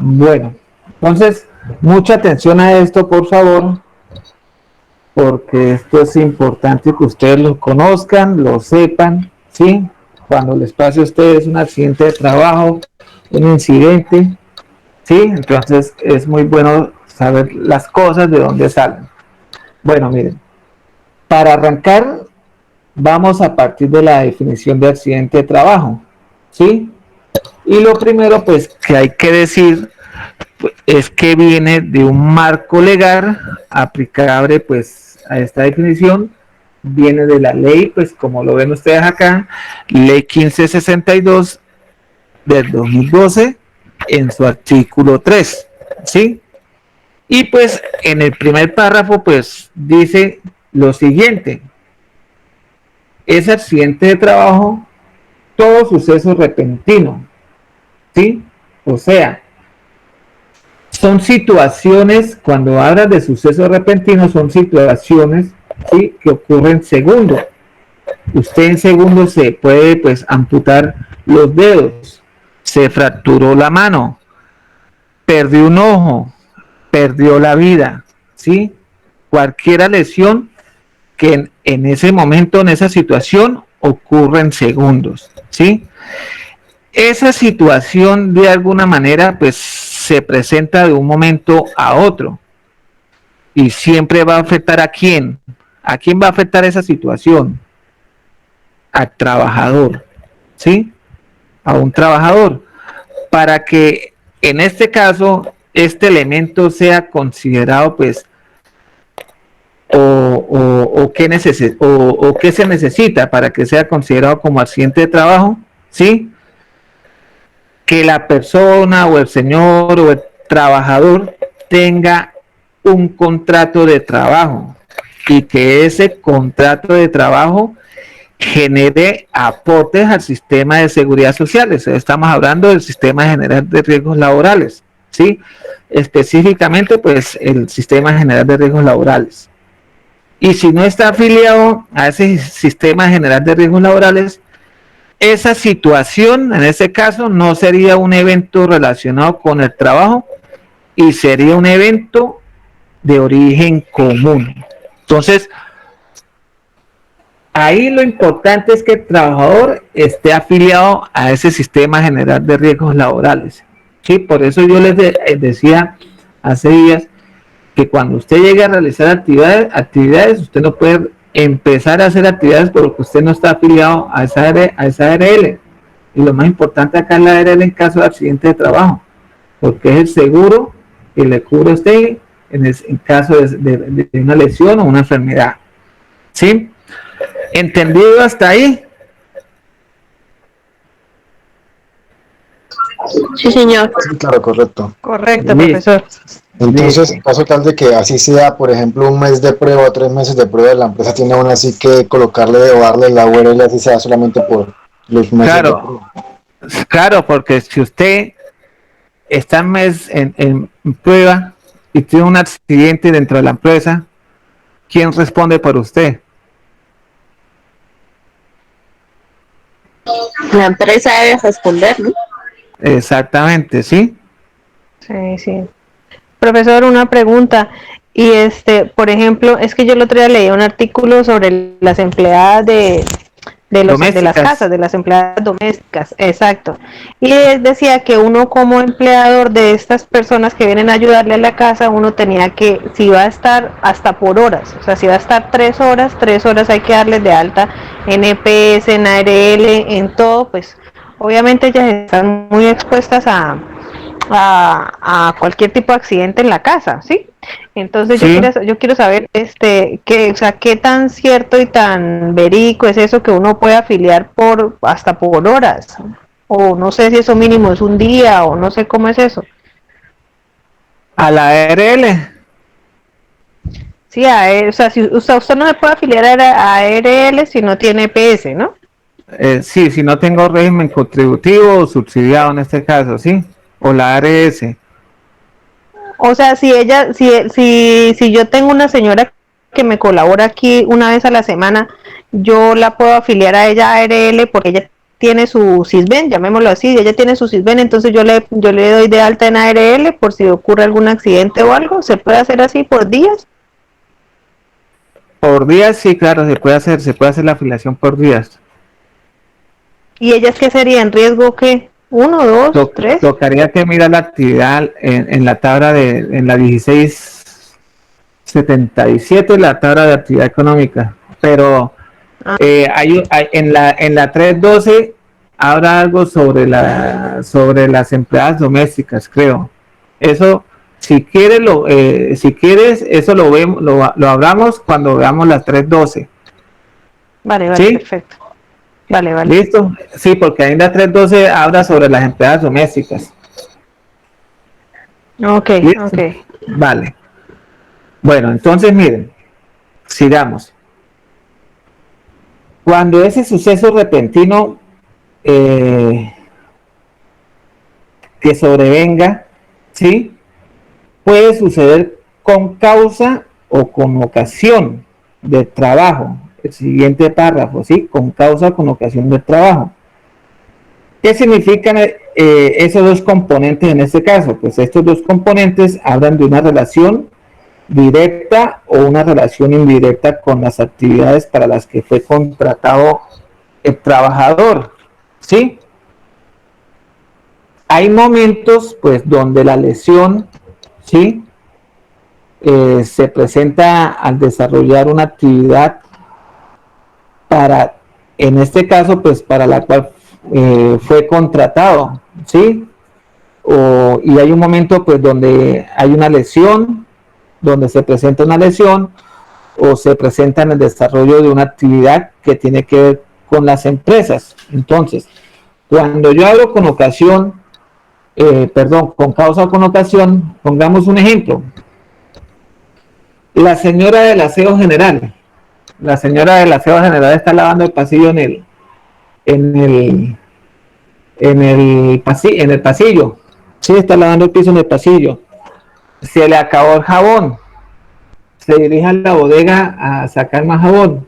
Bueno, entonces, mucha atención a esto, por favor, porque esto es importante que ustedes lo conozcan, lo sepan, ¿sí? Cuando les pase a ustedes un accidente de trabajo, un incidente, ¿sí? Entonces es muy bueno saber las cosas de dónde salen. Bueno, miren, para arrancar, vamos a partir de la definición de accidente de trabajo, ¿sí? Y lo primero, pues, que hay que decir es que viene de un marco legal aplicable, pues, a esta definición. Viene de la ley, pues, como lo ven ustedes acá, ley 1562 del 2012, en su artículo 3, ¿sí? Y pues en el primer párrafo, pues, dice lo siguiente: es accidente de trabajo todo suceso repentino, ¿sí? O sea, son situaciones, cuando hablas de sucesos repentinos, son situaciones, ¿sí?, que ocurren en segundos. Usted en segundos se puede, pues, amputar los dedos, se fracturó la mano, perdió un ojo, perdió la vida, ¿sí? Cualquier lesión que en ese momento, en esa situación, ocurre en segundos, ¿sí? Esa situación de alguna manera pues se presenta de un momento a otro y siempre va a afectar a quién va a afectar esa situación, al trabajador, ¿sí? A un trabajador, para que en este caso este elemento sea considerado pues o qué se necesita para que sea considerado como accidente de trabajo, ¿sí? Que la persona o el señor o el trabajador tenga un contrato de trabajo y que ese contrato de trabajo genere aportes al sistema de seguridad social. Estamos hablando del sistema general de riesgos laborales, ¿sí? Específicamente, pues, el sistema general de riesgos laborales. Y si no está afiliado a ese sistema general de riesgos laborales, esa situación, en ese caso, no sería un evento relacionado con el trabajo y sería un evento de origen común. Entonces, ahí lo importante es que el trabajador esté afiliado a ese sistema general de riesgos laborales. Sí, por eso yo les decía hace días que cuando usted llegue a realizar actividades, usted no puede empezar a hacer actividades porque usted no está afiliado a esa ARL. Y lo más importante acá es la ARL en caso de accidente de trabajo, porque es el seguro que le cubre a usted en caso de una lesión o una enfermedad. ¿Sí? ¿Entendido hasta ahí? Sí, señor. Sí, claro, correcto. Correcto, Listo. profesor. Entonces, Listo. en caso tal de que así sea, por ejemplo, un mes de prueba o 3 meses de prueba, la empresa tiene aún así que colocarle o darle la URL así sea solamente por los meses de Claro, prueba. claro, porque si usted está en prueba y tiene un accidente dentro de la empresa, ¿quién responde por usted? La empresa debe responder, ¿no? Exactamente, ¿sí? Sí, sí. Profesor, una pregunta. Y por ejemplo, es que yo el otro día leí un artículo sobre las empleadas de las Domésticas. casas, de las empleadas domésticas, exacto. Y él decía que uno como empleador de estas personas que vienen a ayudarle a la casa, uno tenía que, si va a estar hasta por horas, o sea, si va a estar 3 horas, 3 horas hay que darles de alta en EPS, en ARL, en todo, pues obviamente ellas están muy expuestas a cualquier tipo de accidente en la casa, ¿sí? Entonces Sí. yo quiero saber o sea, qué tan cierto y tan verídico es eso que uno puede afiliar hasta por horas, o no sé si eso mínimo es un día, o no sé cómo es eso. A la ARL. Sí, o sea, si usted no se puede afiliar a ARL si no tiene EPS, ¿no? Sí, si no tengo régimen contributivo o subsidiado en este caso, ¿sí? O la ARS. O sea, si yo tengo una señora que me colabora aquí una vez a la semana, yo la puedo afiliar a ella a ARL porque ella tiene su SISBEN, llamémoslo así, ella tiene su SISBEN, entonces yo le doy de alta en ARL por si ocurre algún accidente o algo. ¿Se puede hacer así por días? Por días, sí, claro, se puede hacer la afiliación por días. ¿Y ellas qué sería? ¿En riesgo qué? ¿1, 2, 3? Tocaría que mirar la actividad en la tabla en la 1677, la tabla de actividad económica, pero en la 312 habrá algo sobre las empleadas domésticas, creo. Eso, si quieres, eso lo vemos, lo hablamos cuando veamos la 312. Vale, ¿Sí? perfecto. Vale. ¿Listo? Sí, porque ahí en la 312 habla sobre las empleadas domésticas. Ok. Vale. Bueno, entonces miren, sigamos. Cuando ese suceso repentino que sobrevenga, ¿sí? Puede suceder con causa o con ocasión de trabajo. El siguiente párrafo, ¿sí? Con causa o con ocasión de trabajo. ¿Qué significan esos dos componentes en este caso? Pues estos dos componentes hablan de una relación directa o una relación indirecta con las actividades para las que fue contratado el trabajador, ¿sí? Hay momentos, pues, donde la lesión, ¿sí? Se presenta al desarrollar una actividad en este caso, pues, para la cual fue contratado, ¿sí? Y hay un momento, pues, donde hay una lesión, donde se presenta una lesión, o se presenta en el desarrollo de una actividad que tiene que ver con las empresas. Entonces, cuando yo hablo con ocasión, con causa o con ocasión, pongamos un ejemplo. La señora del aseo general está lavando el pasillo en el pasillo. Sí, está lavando el piso en el pasillo. Se le acabó el jabón. Se dirige a la bodega a sacar más jabón.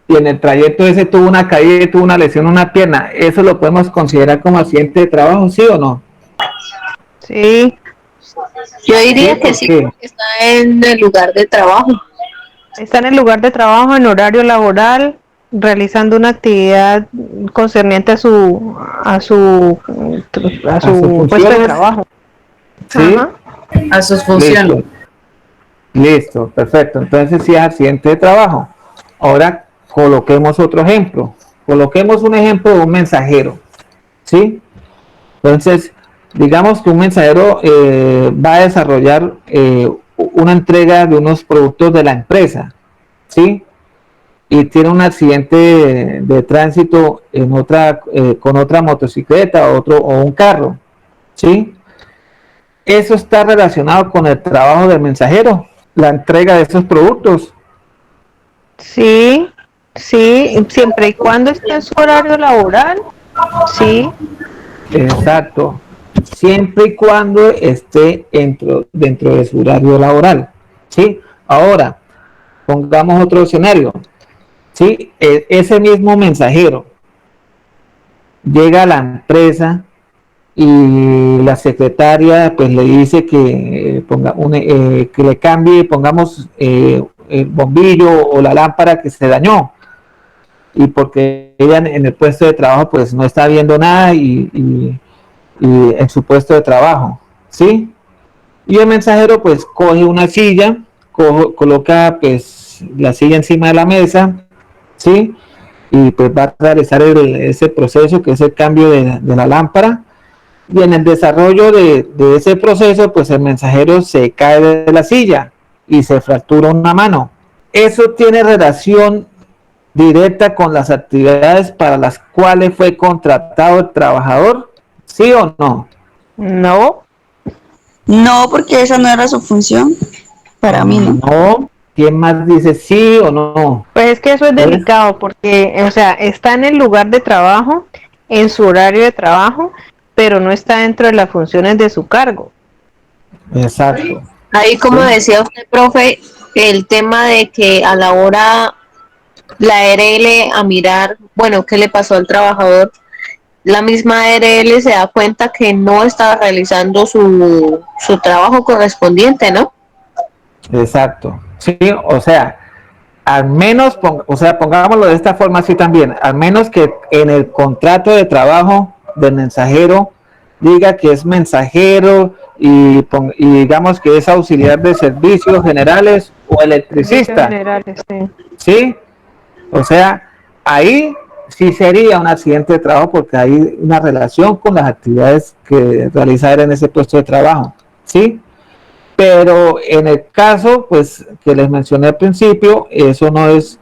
Y en el trayecto ese tuvo una caída, tuvo una lesión en una pierna. ¿Eso lo podemos considerar como accidente de trabajo, sí o no? Sí. Yo diría que sí, porque está en el lugar de trabajo. Está en el lugar de trabajo, en horario laboral, realizando una actividad concerniente a su puesto de trabajo. Sí. Ajá. A sus funciones. Listo, perfecto. Entonces sí es accidente de trabajo. Ahora coloquemos otro ejemplo. Coloquemos un ejemplo de un mensajero. ¿Sí? Entonces, digamos que un mensajero va a desarrollar una entrega de unos productos de la empresa. ¿Sí? Y tiene un accidente de tránsito con otra motocicleta o un carro. ¿Sí? Eso está relacionado con el trabajo del mensajero, la entrega de esos productos. Sí, siempre y cuando esté en su horario laboral, sí. Exacto, siempre y cuando esté dentro de su horario laboral. ¿Sí? Ahora, pongamos otro escenario. ¿Sí? Ese mismo mensajero llega a la empresa y la secretaria pues le dice que que le cambie, pongamos el bombillo o la lámpara que se dañó, y porque ella en el puesto de trabajo pues no está viendo nada y en su puesto de trabajo, ¿sí? Y el mensajero pues coge una silla, coloca pues la silla encima de la mesa, ¿sí? Y pues va a realizar ese proceso que es el cambio de la lámpara. Y en el desarrollo de ese proceso, pues el mensajero se cae de la silla y se fractura una mano. Eso tiene relación directa con las actividades para las cuales fue contratado el trabajador, ¿sí o no? No. No, porque esa no era su función. Para mí, ¿no? No. ¿Quién más dice sí o no? Pues es que eso es delicado porque, o sea, está en el lugar de trabajo, en su horario de trabajo, pero no está dentro de las funciones de su cargo. Exacto. Ahí, como decía usted, profe, el tema de que a la hora la ARL a mirar, bueno, qué le pasó al trabajador, la misma ARL se da cuenta que no estaba realizando su trabajo correspondiente, ¿no? Exacto. Sí, o sea, al menos, o sea, pongámoslo de esta forma así también, al menos que en el contrato de trabajo del mensajero diga que es mensajero y digamos que es auxiliar de servicios generales o Servicios electricista, generales, sí. ¿sí? O sea, ahí sí sería un accidente de trabajo porque hay una relación con las actividades que realizar en ese puesto de trabajo, ¿sí? Pero en el caso, pues, que les mencioné al principio, eso no es,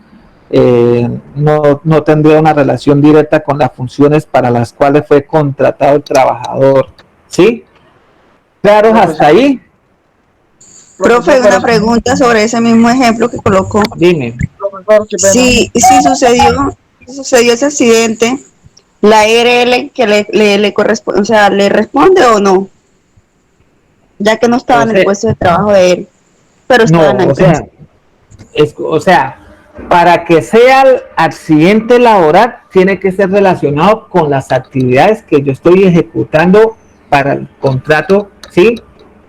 no tendría una relación directa con las funciones para las cuales fue contratado el trabajador, ¿sí? Claro, hasta ahí, Profe, una pregunta sobre ese mismo ejemplo que colocó. dime. Si sucedió ese accidente, la RL que le corresponde, o sea, ¿le responde o no? Ya que no estaba O en el sea, puesto de trabajo de él, pero estaba en no, la empresa. o sea, para que sea el accidente laboral, tiene que ser relacionado con las actividades que yo estoy ejecutando para el contrato, ¿sí?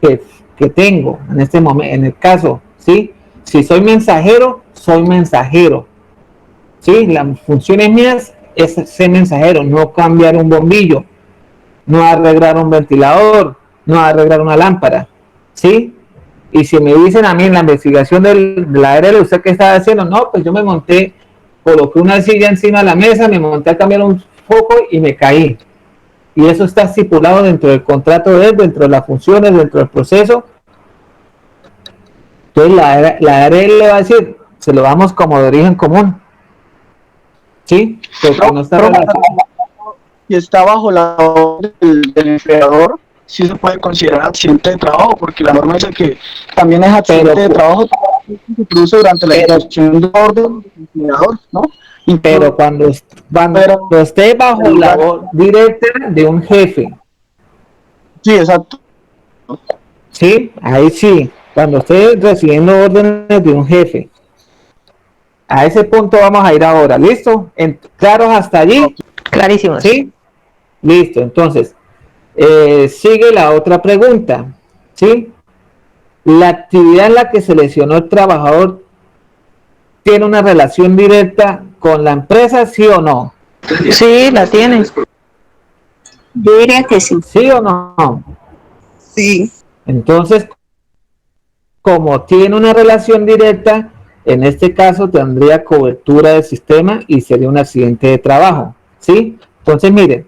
Que, que tengo en este momento, en el caso, ¿sí? Si soy mensajero, soy mensajero, ¿sí? Las funciones mías es ser mensajero, no cambiar un bombillo, no arreglar un ventilador, no arreglar una lámpara, ¿sí? Y si me dicen a mí en la investigación de la ARL, ¿usted qué estaba haciendo? No, pues yo me monté, coloqué una silla encima de la mesa, me monté a cambiar un foco y me caí. Y eso está estipulado dentro del contrato de él, dentro de las funciones, dentro del proceso. Entonces la ARL le va a decir, se lo damos como de origen común, ¿sí? Porque no está relacionado. Y está bajo la orden del empleador, sí se puede considerar accidente de trabajo, porque la norma dice que también es accidente de trabajo que se produce durante la ejecución de orden del empleador, ¿no? Pero cuando esté bajo la voz directa de un jefe, Sí, exacto. ¿sí? Ahí sí, cuando esté recibiendo órdenes de un jefe. A ese punto vamos a ir ahora, ¿listo? ¿Claros hasta allí? Clarísimos. ¿Sí? Listo, entonces, sigue la otra pregunta, ¿sí? La actividad en la que se lesionó el trabajador tiene una relación directa con la empresa, ¿sí o no? Sí, la tiene. Yo diría que sí. ¿Sí o no? Sí. Entonces, como tiene una relación directa, en este caso tendría cobertura del sistema y sería un accidente de trabajo, ¿sí? Entonces, miren,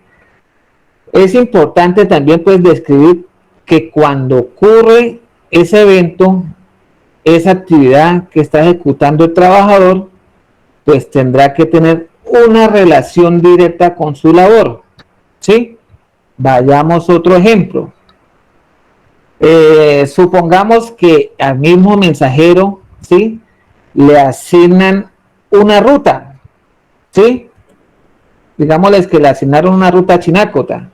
es importante también pues describir que cuando ocurre ese evento, esa actividad que está ejecutando el trabajador, pues tendrá que tener una relación directa con su labor, ¿sí? Vayamos a otro ejemplo. Supongamos que al mismo mensajero, ¿sí? Le asignan una ruta, ¿sí? Digámosles que le asignaron una ruta a Chinácota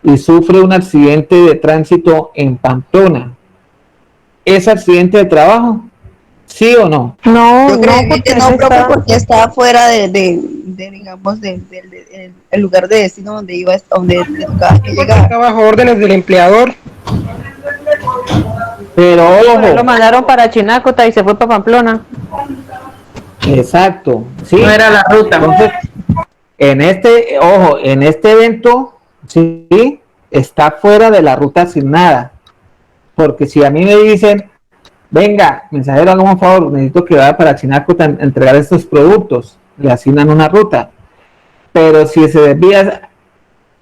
y sufre un accidente de tránsito en Pamplona. ¿Es accidente de trabajo? ¿Sí o no? No, Yo no, creería porque que no, ese profe, está... porque está fuera digamos, el lugar de destino donde iba, donde le tocaba que Porque llegar. está bajo órdenes del empleador. Pero Lo ojo, mandaron para Chinácota y se fue para Pamplona. exacto, ¿sí? No era la ruta. Entonces, ojo, en este evento, sí, está fuera de la ruta asignada. Porque si a mí me dicen, venga, mensajero, hágame un favor, necesito que vaya para Chinaco a entregar estos productos, le asignan una ruta. Pero si se desvía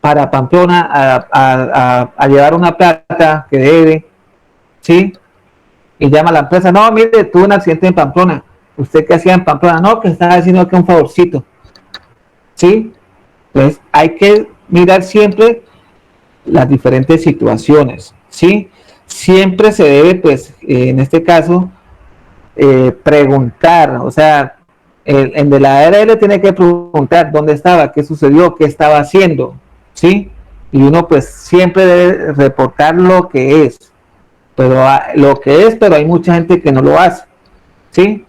para Pamplona a llevar una plata que debe, ¿sí? Y llama a la empresa, no, mire, tuve un accidente en Pamplona. ¿Usted qué hacía en Pamplona? No, que estaba haciendo que un favorcito, ¿sí? Entonces hay que mirar siempre las diferentes situaciones, ¿sí? Siempre se debe, pues, en este caso, preguntar, o sea, el de la ARL tiene que preguntar dónde estaba, qué sucedió, qué estaba haciendo, ¿sí? Y uno, pues, siempre debe reportar lo que es, pero hay mucha gente que no lo hace, ¿sí?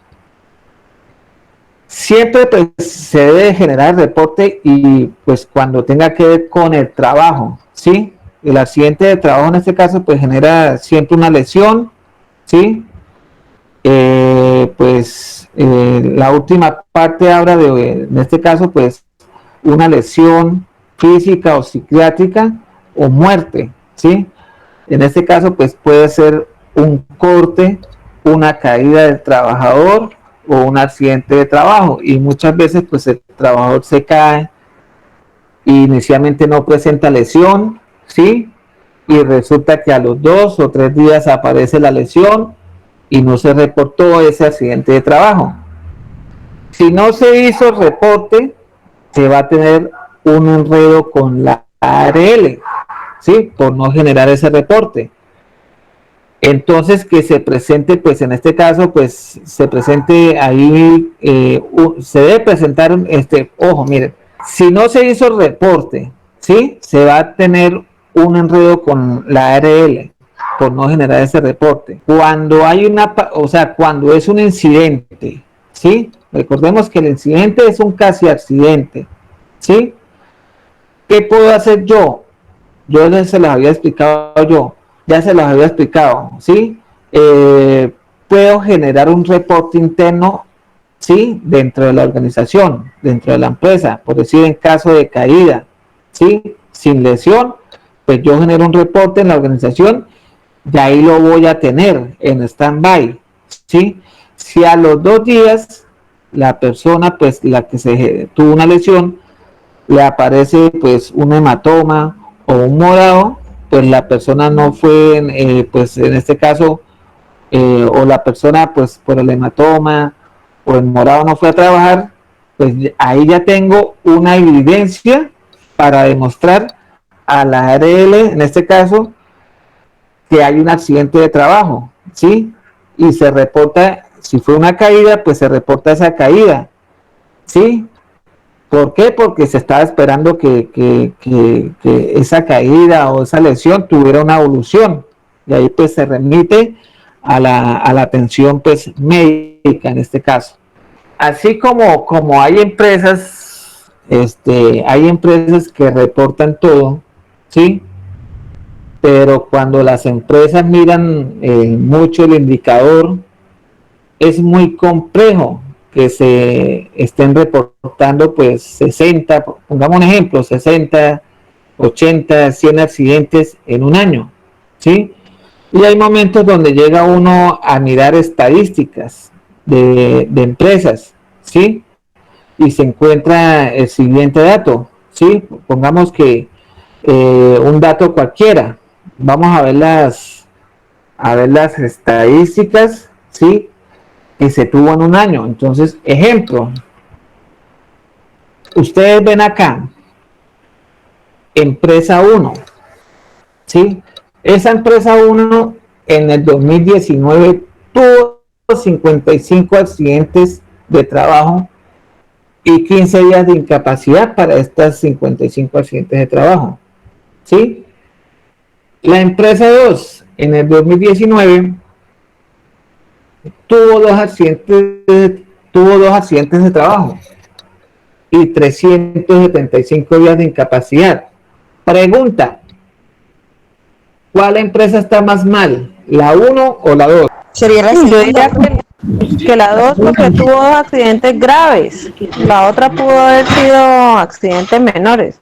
Siempre pues se debe generar el reporte y pues cuando tenga que ver con el trabajo, ¿sí? El accidente de trabajo en este caso pues genera siempre una lesión, ¿sí? La última parte habla de, en este caso pues, una lesión física o psiquiátrica o muerte, ¿sí? En este caso pues puede ser un corte, una caída del trabajador o un accidente de trabajo, y muchas veces pues el trabajador se cae y inicialmente no presenta lesión, ¿sí? Y resulta que a los 2 o 3 días aparece la lesión y no se reportó ese accidente de trabajo. Si no se hizo el reporte, se va a tener un enredo con la ARL, ¿sí? Por no generar ese reporte. Entonces, que se presente, pues en este caso, pues se presente ahí, se debe presentar, ojo, miren, si no se hizo el reporte, ¿sí? Se va a tener un enredo con la ARL por no generar ese reporte. Cuando hay cuando es un incidente, ¿sí? Recordemos que el incidente es un casi accidente, ¿sí? ¿Qué puedo hacer yo? Yo ya se los había explicado ¿sí? Puedo generar un reporte interno, ¿sí? Dentro de la organización, dentro de la empresa, por decir en caso de caída, ¿sí? Sin lesión, pues yo genero un reporte en la organización y ahí lo voy a tener en stand-by, ¿sí? Si a los 2 días la persona, pues la que se tuvo una lesión, le aparece pues un hematoma o un morado, pues la persona no fue, pues en este caso, o la persona pues por el hematoma o el morado no fue a trabajar, pues ahí ya tengo una evidencia para demostrar a la ARL, en este caso, que hay un accidente de trabajo, ¿sí? Y se reporta, si fue una caída, pues se reporta esa caída, ¿sí? ¿Por qué? Porque se estaba esperando que esa caída o esa lesión tuviera una evolución, y ahí pues se remite a la atención pues médica en este caso. Así como hay empresas, hay empresas que reportan todo, ¿sí? Pero cuando las empresas miran mucho el indicador, es muy complejo que se estén reportando pues 60, pongamos un ejemplo, 60, 80, 100 accidentes en un año, ¿sí? Y hay momentos donde llega uno a mirar estadísticas de empresas, ¿sí? Y se encuentra el siguiente dato, ¿sí? Pongamos que un dato cualquiera, vamos a ver las estadísticas, ¿sí? Que se tuvo en un año. Entonces, ejemplo, ustedes ven acá, empresa 1, ¿sí? Esa empresa 1 en el 2019 tuvo 55 accidentes de trabajo y 15 días de incapacidad para estas 55 accidentes de trabajo, ¿sí? La empresa 2 en el 2019 tuvo dos accidentes de trabajo y 375 días de incapacidad. Pregunta, ¿cuál empresa está más mal? ¿La 1 o la 2? Sería la Yo diría segunda. que la 2 porque tuvo 2 accidentes graves, la otra pudo haber sido accidentes menores.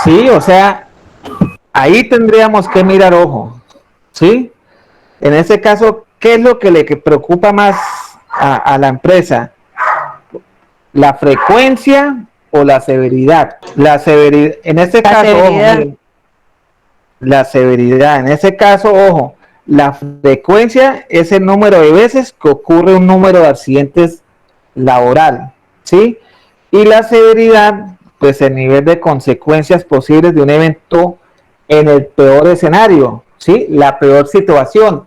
Sí, o sea, ahí tendríamos que mirar ojo, ¿sí? En ese caso, ¿qué es lo que le preocupa más a la empresa? ¿La frecuencia o la severidad? La severidad, en este caso, severidad. ojo, miren, la severidad, en ese caso, ojo, la frecuencia es el número de veces que ocurre un número de accidentes laboral, ¿sí? Y la severidad, pues el nivel de consecuencias posibles de un evento en el peor escenario, ¿sí? La peor situación.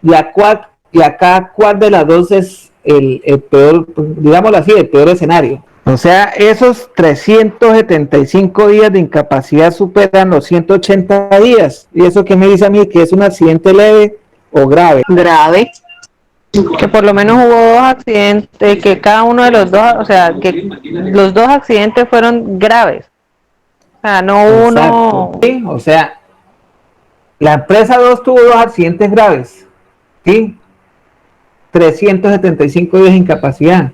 Y acá, ¿cuál de las dos es el peor, digámoslo así, el peor escenario? O sea, esos 375 días de incapacidad superan los 180 días. ¿Y eso qué me dice a mí? ¿Que es un accidente leve o grave? Grave. Que por lo menos hubo dos accidentes, que cada uno de los dos, o sea, que los dos accidentes fueron graves. O sea, no Exacto. uno. Sí, o sea, la empresa 2 tuvo dos accidentes graves, ¿sí? 375 días de incapacidad,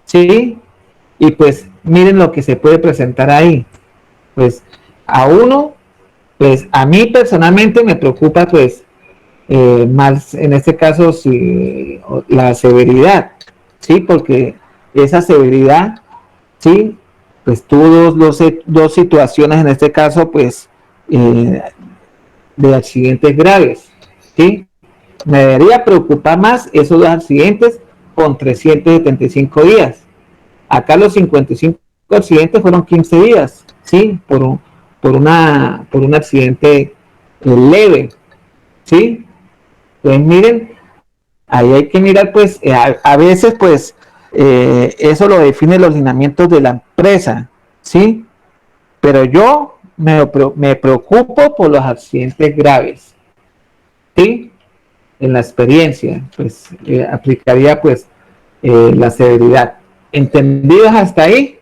¿sí? Y pues miren lo que se puede presentar ahí. Pues a uno, pues a mí personalmente me preocupa pues más en este caso si la severidad, ¿sí? Porque esa severidad, ¿sí? Pues tuvo dos situaciones en este caso pues eh, de accidentes graves, ¿sí? Me debería preocupar más esos dos accidentes con 375 días. Acá los 55 accidentes fueron 15 días, ¿sí? Por un accidente leve, ¿sí? Pues miren, ahí hay que mirar, pues, a veces, pues, eso lo definen los lineamientos de la empresa, ¿sí? Pero yo me preocupo por los accidentes graves, ¿sí? En la experiencia, pues, aplicaría, pues, la severidad. ¿Entendidos hasta ahí?